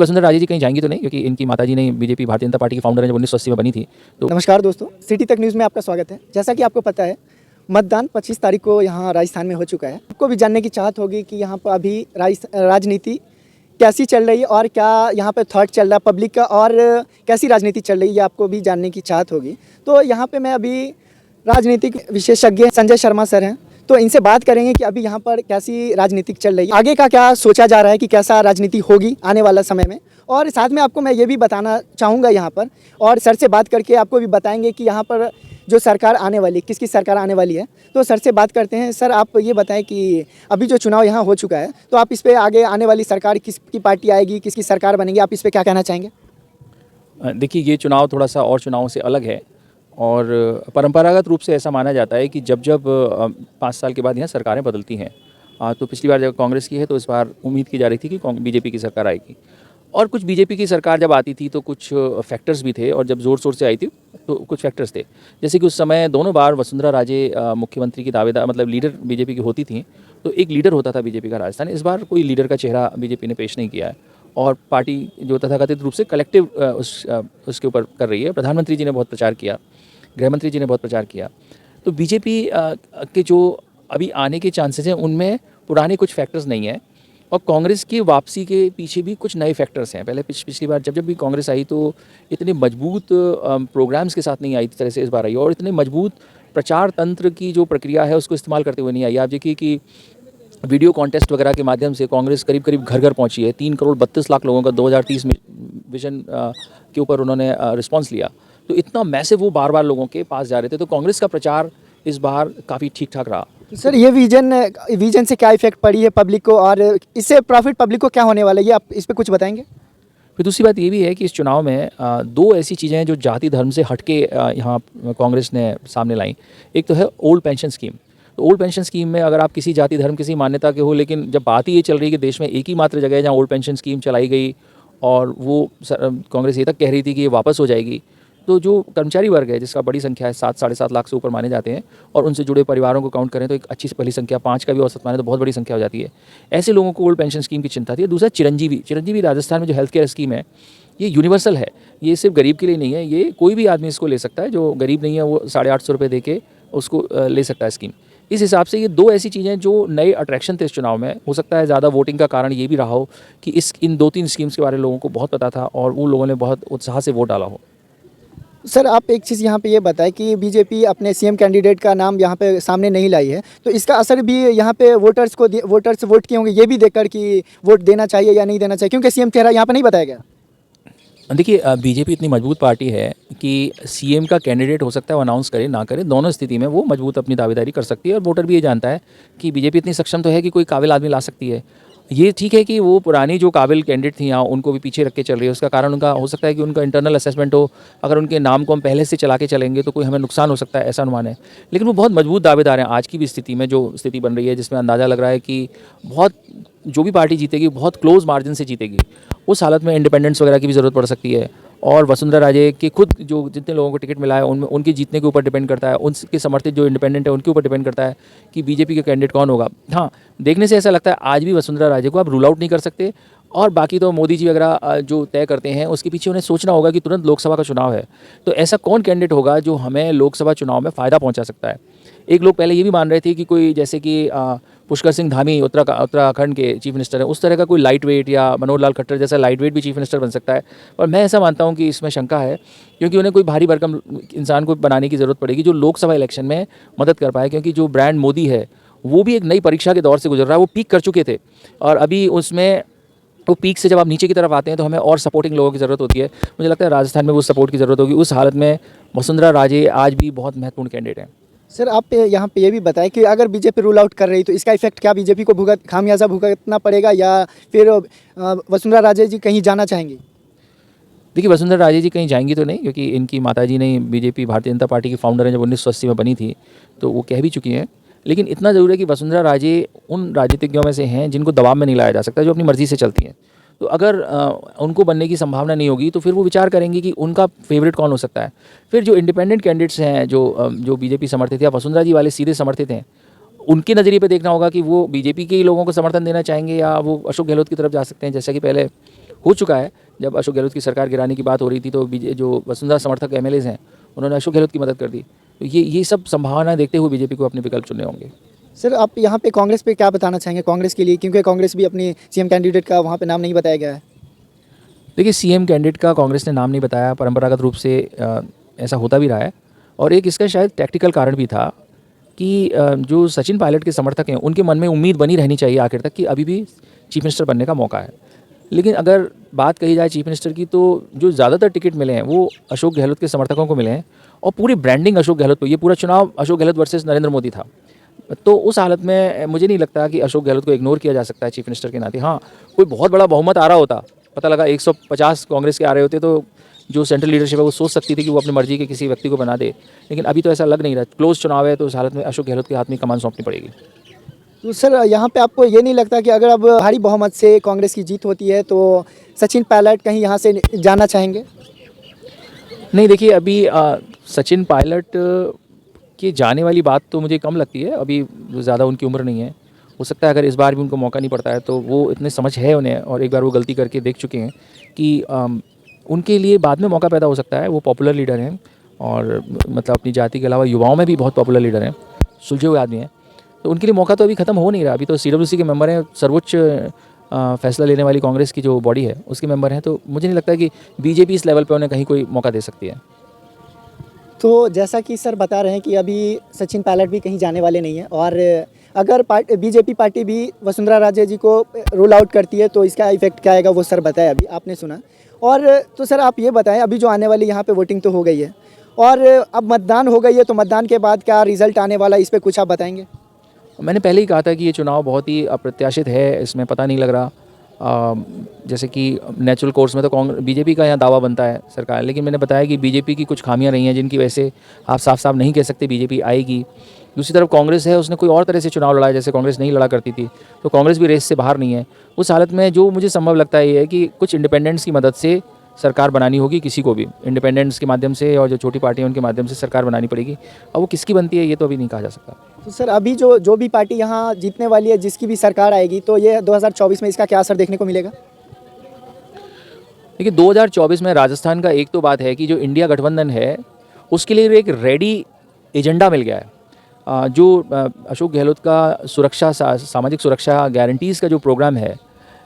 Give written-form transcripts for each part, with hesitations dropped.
वसुंधरा राजे जी कहीं जाएंगी तो नहीं, क्योंकि इनकी माताजी ने बीजेपी भारतीय जनता पार्टी की फाउंडर है, जब 1980 में बनी थी। तो नमस्कार दोस्तों, सिटी तक न्यूज़ में आपका स्वागत है। जैसा कि आपको पता है, मतदान 25 तारीख को यहाँ राजस्थान में हो चुका है। आपको भी जानने की चाहत होगी कि यहाँ पर अभी राजनीति कैसी चल रही है और क्या यहाँ पर थॉट चल रहा है पब्लिक का, और कैसी राजनीति चल रही है, आपको भी जानने की चाहत होगी। तो यहाँ पर मैं अभी राजनीतिक विशेषज्ञ संजय शर्मा सर हैं, तो इनसे बात करेंगे कि अभी यहाँ पर कैसी राजनीतिक चल रही है, आगे का क्या सोचा जा रहा है कि कैसा राजनीति होगी आने वाला समय में। और साथ में आपको मैं ये भी बताना चाहूँगा यहाँ पर, और सर से बात करके आपको भी बताएंगे कि यहाँ पर जो सरकार आने वाली, किसकी सरकार आने वाली है। तो सर से बात करते हैं। सर, आप ये बताएं कि अभी जो चुनाव यहाँ हो चुका है, तो आप इस पर आगे आने वाली सरकार किसकी पार्टी आएगी, किसकी सरकार बनेगी, आप इस पर क्या कहना चाहेंगे? देखिए, ये चुनाव थोड़ा सा और चुनावों से अलग है, और परंपरागत रूप से ऐसा माना जाता है कि जब 5 साल के बाद यहाँ सरकारें बदलती हैं। तो पिछली बार जब कांग्रेस की है, तो इस बार उम्मीद की जा रही थी कि बीजेपी की सरकार आएगी। और कुछ बीजेपी की सरकार जब आती थी तो कुछ फैक्टर्स भी थे, और जब ज़ोर शोर से आई थी तो कुछ फैक्टर्स थे। जैसे कि उस समय दोनों बार वसुंधरा राजे मुख्यमंत्री की दावेदार, मतलब लीडर बीजेपी की होती थी, तो एक लीडर होता था बीजेपी का राजस्थान। इस बार कोई लीडर का चेहरा बीजेपी ने पेश नहीं किया है, और पार्टी जो तथाकथित रूप से कलेक्टिव उसके ऊपर कर रही है। प्रधानमंत्री जी ने बहुत प्रचार किया, गृहमंत्री जी ने बहुत प्रचार किया। तो बीजेपी के जो अभी आने के चांसेस हैं, उनमें पुराने कुछ फैक्टर्स नहीं हैं, और कांग्रेस की वापसी के पीछे भी कुछ नए फैक्टर्स हैं। पहले पिछली बार जब भी कांग्रेस आई तो इतने मजबूत प्रोग्राम्स के साथ नहीं आई इस तरह से इस बार आई, और इतने मजबूत प्रचार तंत्र की जो प्रक्रिया है उसको इस्तेमाल करते हुए नहीं आई। आप देखिए कि वीडियो कॉन्टेस्ट वगैरह के माध्यम से कांग्रेस करीब करीब घर घर पहुंची है। 3 करोड़ 32 लाख लोगों का 2030 विजन के ऊपर उन्होंने रिस्पॉन्स लिया। तो इतना मैसिव वो बार बार लोगों के पास जा रहे थे। तो कांग्रेस का प्रचार इस बार काफ़ी ठीक ठाक रहा। सर, ये विजन से क्या इफेक्ट पड़ी है पब्लिक को, और इससे प्रॉफिट पब्लिक को क्या होने वाला है, ये आप इस पर कुछ बताएंगे? फिर दूसरी बात ये भी है कि इस चुनाव में 2 ऐसी चीज़ें हैं जो जाति धर्म से हटके यहाँ कांग्रेस ने सामने लाई। एक तो है ओल्ड पेंशन स्कीम। तो ओल्ड पेंशन स्कीम में अगर आप किसी जाति धर्म किसी मान्यता के हो, लेकिन जब बात ही ये चल रही है कि देश में एक ही मात्र जगह है जहाँ ओल्ड पेंशन स्कीम चलाई गई, और वो कांग्रेस ये तक कह रही थी कि ये वापस हो जाएगी, तो जो कर्मचारी वर्ग है जिसका बड़ी संख्या है, 7-7.5 लाख से ऊपर माने जाते हैं, और उनसे जुड़े परिवारों को काउंट करें तो एक अच्छी पहली संख्या, 5 का भी औसत माने तो बहुत बड़ी संख्या हो जाती है। ऐसे लोगों को ओल्ड पेंशन स्कीम की चिंता थी। दूसरा चिरंजीवी राजस्थान में जो हेल्थ केयर स्कीम है, ये यूनिवर्सल है। ये सिर्फ गरीब के लिए नहीं है, ये कोई भी आदमी इसको ले सकता है। जो गरीब नहीं है वो 850 रुपये दे के उसको ले सकता है स्कीम। इस हिसाब से ये 2 ऐसी चीज़ें जो नए अट्रैक्शन थे इस चुनाव में। हो सकता है ज़्यादा वोटिंग का कारण ये भी रहा हो कि इन 2-3 स्कीम्स के बारे में लोगों को बहुत पता था, और वो लोगों ने बहुत उत्साह से वोट डाला हो। सर, आप एक चीज़ यहाँ पे ये बताएं कि बीजेपी अपने सीएम कैंडिडेट का नाम यहाँ पे सामने नहीं लाई है, तो इसका असर भी यहाँ पे वोटर्स वोट किए होंगे, ये भी देखकर कि वोट देना चाहिए या नहीं देना चाहिए, क्योंकि सीएम चेहरा यहाँ पे नहीं बताया गया। देखिए, बीजेपी इतनी मजबूत पार्टी है कि सीएम का कैंडिडेट हो सकता है वो अनाउंस करे ना करे, दोनों स्थिति में वो मजबूत अपनी दावेदारी कर सकती है। और वोटर भी ये जानता है कि बीजेपी इतनी सक्षम तो है कि कोई काबिल आदमी ला सकती है। ये ठीक है कि वो पुरानी जो काबिल कैंडिडेट थी यहाँ, उनको भी पीछे रख के चल रही है। उसका कारण उनका हो सकता है कि उनका इंटरनल असेसमेंट हो। अगर उनके नाम को हम पहले से चला के चलेंगे तो कोई हमें नुकसान हो सकता है, ऐसा अनुमान है। लेकिन वो बहुत मजबूत दावेदार हैं। आज की भी स्थिति में जो स्थिति बन रही है, जिसमें अंदाज़ा लग रहा है कि जो भी पार्टी जीतेगी बहुत क्लोज मार्जिन से जीतेगी, उस हालत में इंडिपेंडेंस वगैरह की भी ज़रूरत पड़ सकती है। और वसुंधरा राजे के खुद जो जितने लोगों को टिकट मिला है उनमें उनके जीतने के ऊपर डिपेंड करता है, उनके समर्थित जो इंडिपेंडेंट है उनके ऊपर डिपेंड करता है कि बीजेपी का कैंडिडेट कौन होगा। हाँ, देखने से ऐसा लगता है आज भी वसुंधरा राजे को आप रूल आउट नहीं कर सकते। और बाकी तो मोदी जी वगैरह जो तय करते हैं, उसके पीछे उन्हें सोचना होगा कि तुरंत लोकसभा का चुनाव है, तो ऐसा कौन कैंडिडेट होगा जो हमें लोकसभा चुनाव में फ़ायदा पहुंचा सकता है। एक लोग पहले ये भी मान रहे थे कि कोई जैसे कि पुष्कर सिंह धामी उत्तराखंड के चीफ मिनिस्टर हैं, उस तरह का कोई लाइट वेट, या मनोहर लाल खट्टर जैसा लाइट वेट भी चीफ मिनिस्टर बन सकता है। पर मैं ऐसा मानता हूं कि इसमें शंका है, क्योंकि उन्हें कोई भारी भरकम इंसान को बनाने की ज़रूरत पड़ेगी जो लोकसभा इलेक्शन में मदद कर पाए। क्योंकि जो ब्रांड मोदी है वो भी एक नई परीक्षा के दौर से गुजर रहा है। वो पीक कर चुके थे, और अभी उसमें वो पीक से जब आप नीचे की तरफ आते हैं तो हमें और सपोर्टिंग लोगों की ज़रूरत होती है। मुझे लगता है राजस्थान में वो सपोर्ट की ज़रूरत होगी। उस हालत में वसुंधरा राजे आज भी बहुत महत्वपूर्ण कैंडिडेट हैं। सर, आप यहाँ पे ये भी बताएं कि अगर बीजेपी रूल आउट कर रही तो इसका इफेक्ट क्या बीजेपी को खामियाजा भुगतना पड़ेगा, या फिर वसुंधरा राजे जी कहीं जाना चाहेंगी? देखिए, वसुंधरा राजे जी कहीं जाएंगी तो नहीं, क्योंकि इनकी माताजी ने बीजेपी भारतीय जनता पार्टी की फाउंडर हैं, जब 1980 में बनी थी, तो वो कह भी चुकी हैं। लेकिन इतना ज़रूर है कि वसुंधरा राजे उन राजनीतिज्ञों में से हैं जिनको दबाव में नहीं लाया जा सकता, जो अपनी मर्ज़ी से चलती हैं। तो अगर उनको बनने की संभावना नहीं होगी तो फिर वो विचार करेंगी कि उनका फेवरेट कौन हो सकता है। फिर जो इंडिपेंडेंट कैंडिडेट्स हैं, जो बीजेपी समर्थित या वसुंधरा जी वाले सीधे समर्थित हैं, उनके नज़रिए पे देखना होगा कि वो बीजेपी के ही लोगों को समर्थन देना चाहेंगे, या वो अशोक गहलोत की तरफ जा सकते हैं, जैसा कि पहले हो चुका है। जब अशोक गहलोत की सरकार गिराने की बात हो रही थी तो जो वसुंधरा समर्थक एमएलएज़ हैं उन्होंने अशोक गहलोत की मदद कर दी। तो ये सब संभावनाएं देखते हुए बीजेपी को अपने विकल्प चुनने होंगे। सर आप यहाँ पे कांग्रेस पे क्या बताना चाहेंगे कांग्रेस के लिए, क्योंकि कांग्रेस भी अपनी सीएम कैंडिडेट का वहाँ पे नाम नहीं बताया गया है। देखिए, सीएम कैंडिडेट का कांग्रेस ने नाम नहीं बताया, परंपरागत रूप से ऐसा होता भी रहा है। और एक इसका शायद टैक्टिकल कारण भी था कि जो सचिन पायलट के समर्थक हैं उनके मन में उम्मीद बनी रहनी चाहिए आखिर तक कि अभी भी चीफ मिनिस्टर बनने का मौका है। लेकिन अगर बात कही जाए चीफ मिनिस्टर की तो जो ज़्यादातर टिकट मिले हैं वो अशोक गहलोत के समर्थकों को मिले हैं और पूरी ब्रांडिंग अशोक गहलोत पे, ये पूरा चुनाव अशोक गहलोत वर्सेस नरेंद्र मोदी था। तो उस हालत में मुझे नहीं लगता कि अशोक गहलोत को इग्नोर किया जा सकता है चीफ मिनिस्टर के नाते। हाँ, कोई बहुत बड़ा बहुमत आ रहा होता, पता लगा 150 कांग्रेस के आ रहे होते तो जो सेंट्रल लीडरशिप है वो सोच सकती थी कि वो अपनी मर्जी के किसी व्यक्ति को बना दे। लेकिन अभी तो ऐसा लग नहीं रहा। क्लोज चुनाव है तो उस हालत में अशोक गहलोत के हाथ में कमान सौंपनी पड़ेगी। तो सर यहाँ पे आपको ये नहीं लगता कि अगर अब भारी बहुमत से कांग्रेस की जीत होती है तो सचिन पायलट कहीं यहाँ से जाना चाहेंगे? नहीं, देखिए अभी सचिन पायलट की जाने वाली बात तो मुझे कम लगती है। अभी ज़्यादा उनकी उम्र नहीं है। हो सकता है अगर इस बार भी उनको मौका नहीं पड़ता है तो वो इतने समझ है उन्हें और एक बार वो गलती करके देख चुके हैं कि उनके लिए बाद में मौका पैदा हो सकता है। वो पॉपुलर लीडर हैं और मतलब अपनी जाति के अलावा युवाओं में भी बहुत पॉपुलर लीडर हैं, सुलझे हुए आदमी हैं। तो उनके लिए मौका तो अभी ख़त्म हो नहीं रहा। अभी तो सीडब्ल्यूसी के मेंबर हैं, सर्वोच्च फैसला लेने वाली कांग्रेस की जो बॉडी है उसके मेंबर हैं। तो मुझे नहीं लगता कि बीजेपी इस लेवल पे उन्हें कहीं कोई मौका दे सकती है। तो जैसा कि सर बता रहे हैं कि अभी सचिन पायलट भी कहीं जाने वाले नहीं हैं और अगर बीजेपी पार्टी भी वसुंधरा राजे जी को रूल आउट करती है तो इसका इफेक्ट क्या आएगा वो सर बताया, अभी आपने सुना। और तो सर आप ये बताएं, अभी जो आने वाली यहाँ पे वोटिंग तो हो गई है और अब मतदान हो गई है, तो मतदान के बाद क्या रिजल्ट आने वाला है इस पर कुछ आप बताएंगे? मैंने पहले ही कहा था कि ये चुनाव बहुत ही अप्रत्याशित है, इसमें पता नहीं लग रहा। जैसे कि नेचुरल कोर्स में तो बीजेपी का यहाँ दावा बनता है सरकार, लेकिन मैंने बताया कि बीजेपी की कुछ खामियां रही हैं जिनकी वजह से आप साफ साफ नहीं कह सकते बीजेपी आएगी। दूसरी तरफ कांग्रेस है, उसने कोई और तरह से चुनाव लड़ा है जैसे कांग्रेस नहीं लड़ा करती थी, तो कांग्रेस भी रेस से बाहर नहीं है। उस हालत में जो मुझे संभव लगता है ये है कि कुछ इंडिपेंडेंट्स की मदद से सरकार बनानी होगी, किसी को भी इंडिपेंडेंट्स के माध्यम से और जो छोटी पार्टी है उनके माध्यम से सरकार बनानी पड़ेगी। अब वो किसकी बनती है ये तो अभी नहीं कहा जा सकता। तो सर अभी जो भी पार्टी यहाँ जीतने वाली है, जिसकी भी सरकार आएगी, तो ये 2024 में इसका क्या असर देखने को मिलेगा? देखिए 2024 में राजस्थान का एक तो बात है कि जो इंडिया गठबंधन है उसके लिए एक रेडी एजेंडा मिल गया है। जो अशोक गहलोत का सुरक्षा सामाजिक सुरक्षा गारंटीज़ का जो प्रोग्राम है,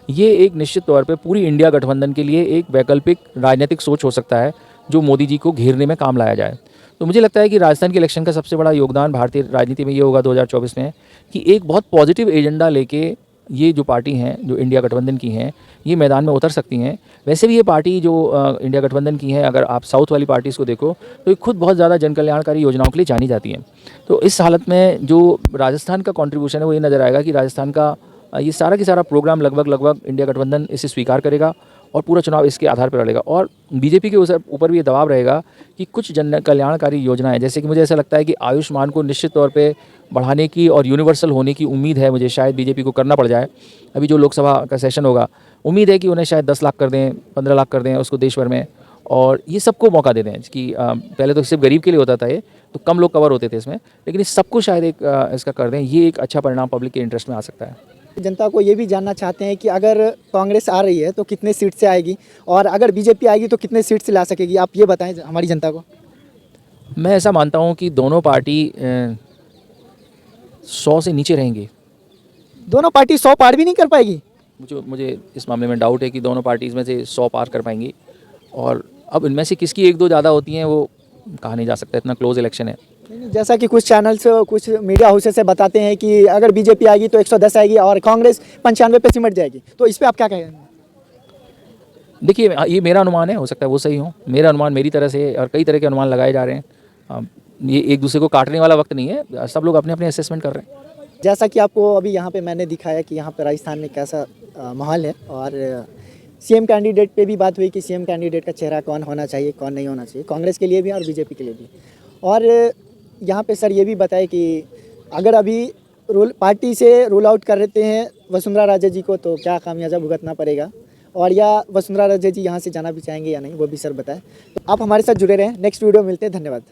ये एक निश्चित तौर पे पूरी इंडिया गठबंधन के लिए एक वैकल्पिक राजनीतिक सोच हो सकता है जो मोदी जी को घेरने में काम लाया जाए। तो मुझे लगता है कि राजस्थान के इलेक्शन का सबसे बड़ा योगदान भारतीय राजनीति में ये होगा 2024 में कि एक बहुत पॉजिटिव एजेंडा लेके ये जो पार्टी हैं जो इंडिया गठबंधन की हैं ये मैदान में उतर सकती हैं। वैसे भी ये पार्टी जो इंडिया गठबंधन की है, अगर आप साउथ वाली पार्टीज़ को देखो तो ये खुद बहुत ज़्यादा जन कल्याणकारी योजनाओं के लिए जानी जाती हैं। तो इस हालत में जो राजस्थान का कंट्रीब्यूशन है वो ये नज़र आएगा कि राजस्थान का ये सारा की सारा प्रोग्राम लगभग इंडिया गठबंधन इसे स्वीकार करेगा और पूरा चुनाव इसके आधार पर लड़ेगा। और बीजेपी के ऊपर भी ये दबाव रहेगा कि कुछ जन कल्याणकारी योजनाएं, जैसे कि मुझे ऐसा लगता है कि आयुष्मान को निश्चित तौर पे बढ़ाने की और यूनिवर्सल होने की उम्मीद है मुझे, शायद बीजेपी को करना पड़ जाए। अभी जो लोकसभा का सेशन होगा उम्मीद है कि उन्हें शायद 10 लाख कर दें, 15 लाख कर दें उसको देश भर में, और ये सबको मौका दे दें कि पहले तो सिर्फ गरीब के लिए होता था ये, तो कम लोग कवर होते थे इसमें, लेकिन इस सबको शायद एक इसका कर दें। ये एक अच्छा परिणाम पब्लिक के इंटरेस्ट में आ सकता है। जनता को ये भी जानना चाहते हैं कि अगर कांग्रेस आ रही है तो कितने सीट से आएगी और अगर बीजेपी आएगी तो कितने सीट से ला सकेगी, आप ये बताएं हमारी जनता को। मैं ऐसा मानता हूँ कि दोनों पार्टी 100 से नीचे रहेंगी। दोनों पार्टी 100 पार भी नहीं कर पाएगी? मुझे इस मामले में डाउट है कि दोनों पार्टीज़ में से 100 पार कर पाएंगी, और अब इनमें से किसकी एक दो ज़्यादा होती हैं वो कहा नहीं जा सकता, इतना क्लोज इलेक्शन है। जैसा कि कुछ चैनल्स कुछ मीडिया हाउसेस से बताते हैं कि अगर बीजेपी आएगी तो 110 आएगी और कांग्रेस 95 पे सिमट जाएगी, तो इस पर आप क्या कहेंगे? देखिए ये मेरा अनुमान है, हो सकता है वो सही हो। मेरा अनुमान मेरी तरह से, और कई तरह के अनुमान लगाए जा रहे हैं। ये एक दूसरे को काटने वाला वक्त नहीं है, सब लोग अपने अपने असेसमेंट कर रहे हैं। जैसा कि आपको अभी यहाँ पे मैंने दिखाया कि यहाँ पे राजस्थान में कैसा माहौल है, और सीएम कैंडिडेट पे भी बात हुई कि सीएम कैंडिडेट का चेहरा कौन होना चाहिए कौन नहीं होना चाहिए, कांग्रेस के लिए भी और बीजेपी के लिए भी। और यहाँ पे सर ये भी बताए कि अगर अभी पार्टी से रूल आउट कर देते हैं वसुंधरा राजे जी को तो क्या खामियाजा भुगतना पड़ेगा, और या वसुंधरा राजे जी यहाँ से जाना भी चाहेंगे या नहीं, वो भी सर बताएं। तो आप हमारे साथ जुड़े रहें, नेक्स्ट वीडियो मिलते हैं, धन्यवाद।